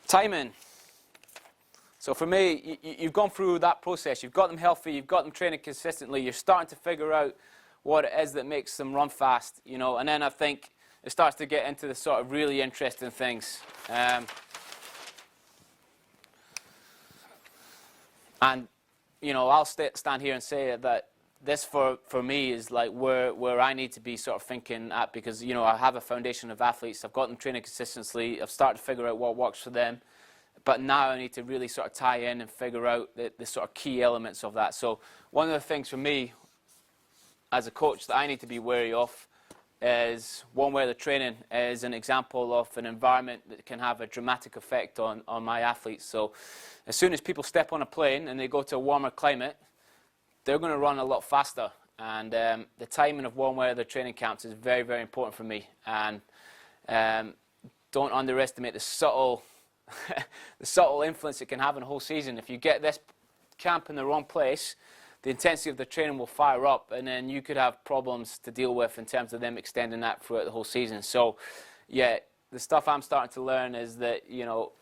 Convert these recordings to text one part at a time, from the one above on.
Timing. So for me, you've gone through that process. You've got them healthy. You've got them training consistently. You're starting to figure out what it is that makes them run fast, you know. And then I think it starts to get into the sort of really interesting things. And, you know, I'll stand here and say that this for me is like where I need to be sort of thinking at, because, you know, I have a foundation of athletes. I've got them training consistently. I've started to figure out what works for them. But now I need to really sort of tie in and figure out the sort of key elements of that. So one of the things for me as a coach that I need to be wary of is one where the training is an example of an environment that can have a dramatic effect on my athletes. So as soon as people step on a plane and they go to a warmer climate, they're going to run a lot faster. And the timing of warm weather training camps is very, very important for me. And don't underestimate the subtle the subtle influence it can have on the whole season. If you get this camp in the wrong place, the intensity of the training will fire up, and then you could have problems to deal with in terms of them extending that throughout the whole season. So, yeah, the stuff I'm starting to learn is that, you know,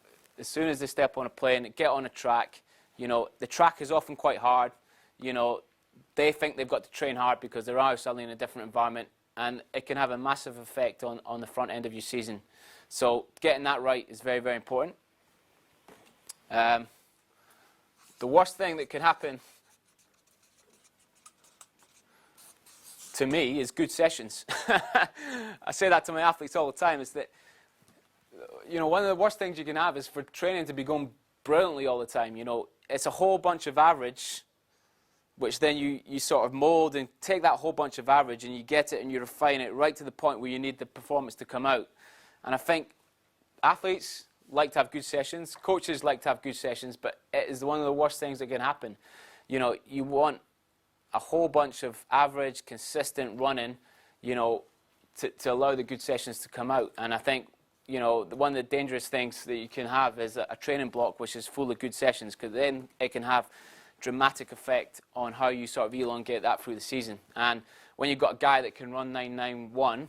as soon as they step on a plane, get on a track, you know, the track is often quite hard. You know, they think they've got to train hard because they're out suddenly in a different environment, and it can have a massive effect on the front end of your season. So getting that right is very, very important. The worst thing that can happen to me is good sessions. I say that to my athletes all the time, is that, you know, one of the worst things you can have is for training to be going brilliantly all the time. You know, it's a whole bunch of average, which then you sort of mold and take that whole bunch of average and you get it and you refine it right to the point where you need the performance to come out. And I think athletes like to have good sessions, coaches like to have good sessions, but it is one of the worst things that can happen. You know, you want a whole bunch of average, consistent running, you know, to allow the good sessions to come out. And I think, you know, one of the dangerous things that you can have is a training block which is full of good sessions, because then it can have dramatic effect on how you sort of elongate that through the season. And when you've got a guy that can run 991,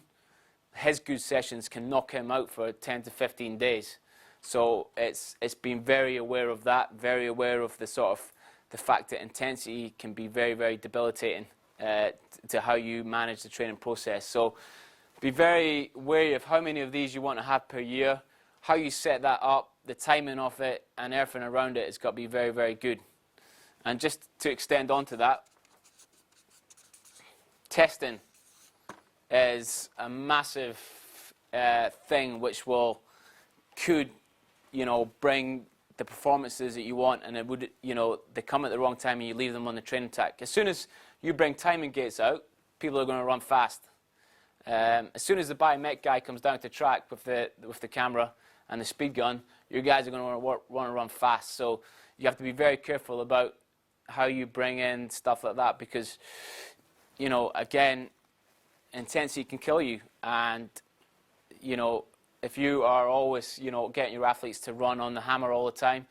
his good sessions can knock him out for 10 to 15 days. So it's being very aware of that, very aware of the sort of the fact that intensity can be very, very debilitating to how you manage the training process. So be very wary of how many of these you want to have per year, how you set that up, the timing of it, and everything around it has got to be very, very good. And just to extend on to that, testing is a massive thing which could, you know, bring the performances that you want, and it would, you know, they come at the wrong time and you leave them on the training track. As soon as you bring timing gates out, people are going to run fast. As soon as the biomet guy comes down to track with the camera and the speed gun, your guys are going to want to run fast. So you have to be very careful about how you bring in stuff like that, because, you know, again, intensity can kill you. And, you know, if you are always, you know, getting your athletes to run on the hammer all the time,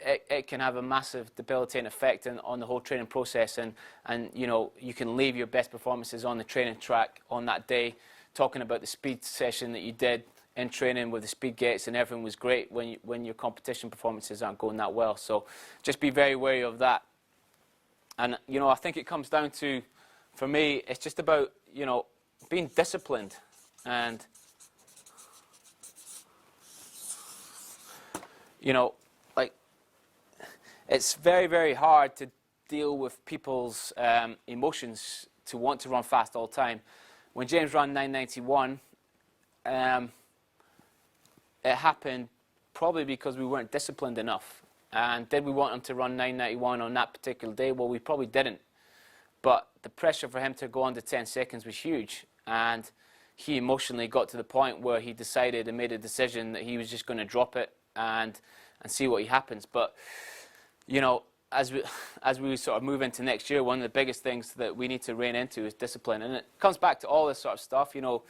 it can have a massive debilitating effect on the whole training process. And, you know, you can leave your best performances on the training track on that day, talking about the speed session that you did in training with the speed gates and everything was great when your competition performances aren't going that well. So just be very wary of that. And, you know, I think it comes down to, for me, it's just about, you know, being disciplined. And, you know, like, it's very, very hard to deal with people's emotions to want to run fast all the time. When James ran 991, it happened probably because we weren't disciplined enough. And did we want him to run 991 on that particular day? Well, we probably didn't. But the pressure for him to go under 10 seconds was huge. And he emotionally got to the point where he decided and made a decision that he was just going to drop it and see what happens. But, you know, as we sort of move into next year, one of the biggest things that we need to rein into is discipline. And it comes back to all this sort of stuff. You know,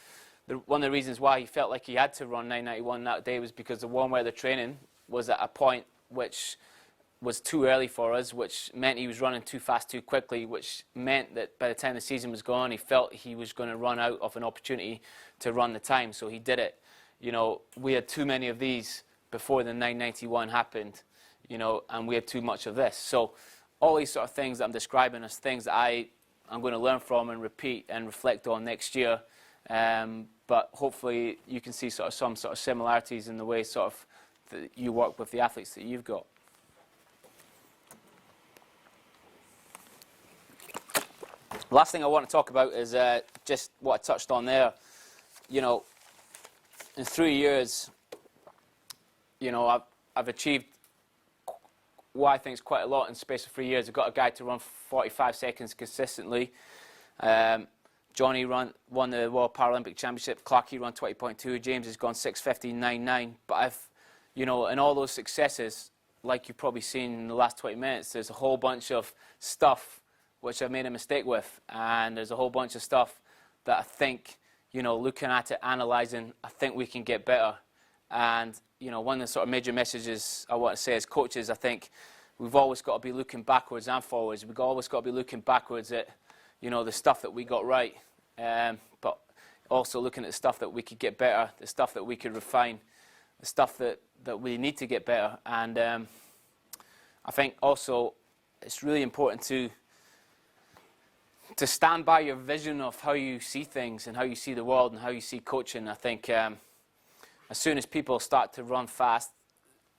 one of the reasons why he felt like he had to run 991 that day was because the warm weather training was at a point which was too early for us, which meant he was running too fast too quickly, which meant that by the time the season was gone, he felt he was going to run out of an opportunity to run the time, so he did it. You know, we had too many of these before the 991 happened, you know, and we had too much of this. So all these sort of things that I'm describing as things that I'm going to learn from and repeat and reflect on next year. But hopefully you can see some sort of similarities in the way that you work with the athletes that you've got. The last thing I want to talk about is just what I touched on there. You know, in 3 years, you know, I've achieved what I think is quite a lot in the space of 3 years. I've got a guy to run 45 seconds consistently. Johnny won the World Paralympic Championship. Clarkey ran 20.2. James has gone 6:15.99. But I've, you know, in all those successes, like you've probably seen in the last 20 minutes, there's a whole bunch of stuff which I've made a mistake with, and there's a whole bunch of stuff that I think, you know, looking at it, analysing, I think we can get better. And, you know, one of the sort of major messages I want to say as coaches, I think we've always got to be looking backwards and forwards. We've always got to be looking backwards at, you know, the stuff that we got right, but also looking at the stuff that we could get better, the stuff that we could refine, the stuff that we need to get better. And I think also it's really important to stand by your vision of how you see things and how you see the world and how you see coaching. I think as soon as people start to run fast,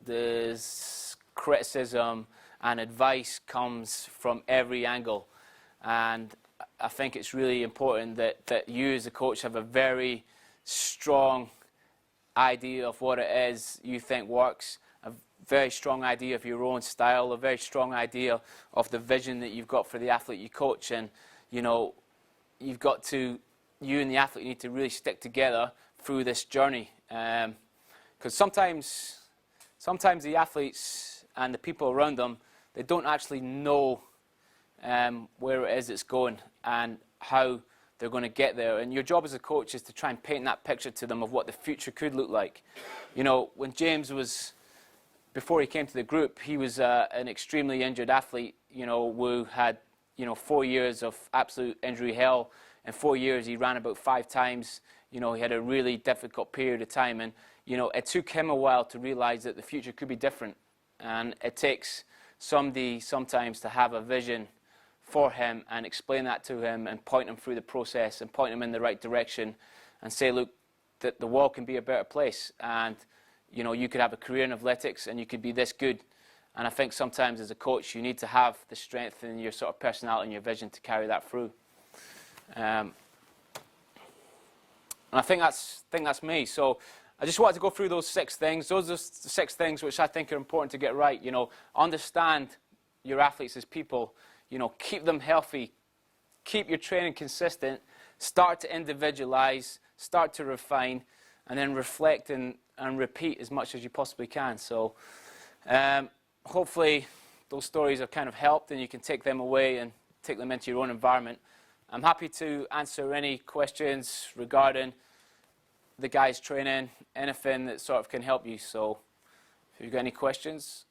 there's criticism and advice comes from every angle. And I think it's really important that you as a coach have a very strong idea of what it is you think works, a very strong idea of your own style, a very strong idea of the vision that you've got for the athlete you coach. And you know, you and the athlete need to really stick together through this journey. Because sometimes the athletes and the people around them, they don't actually know where it is it's going and how they're going to get there. And your job as a coach is to try and paint that picture to them of what the future could look like. You know, when James before he came to the group, he was an extremely injured athlete, you know, who had, you know, 4 years of absolute injury hell. In 4 years, he ran about 5 times. You know, he had a really difficult period of time. And, you know, it took him a while to realize that the future could be different. And it takes somebody sometimes to have a vision for him and explain that to him and point him through the process and point him in the right direction and say, look, that the world can be a better place. And, you know, you could have a career in athletics and you could be this good. And I think sometimes as a coach, you need to have the strength in your sort of personality and your vision to carry that through. And I think that's me. So I just wanted to go through those 6 things. Those are the 6 things which I think are important to get right. You know, understand your athletes as people. You know, keep them healthy. Keep your training consistent. Start to individualize. Start to refine. And then reflect and repeat as much as you possibly can. So hopefully those stories have kind of helped and you can take them away and take them into your own environment. I'm happy to answer any questions regarding the guys' training, anything that sort of can help you. So if you've got any questions,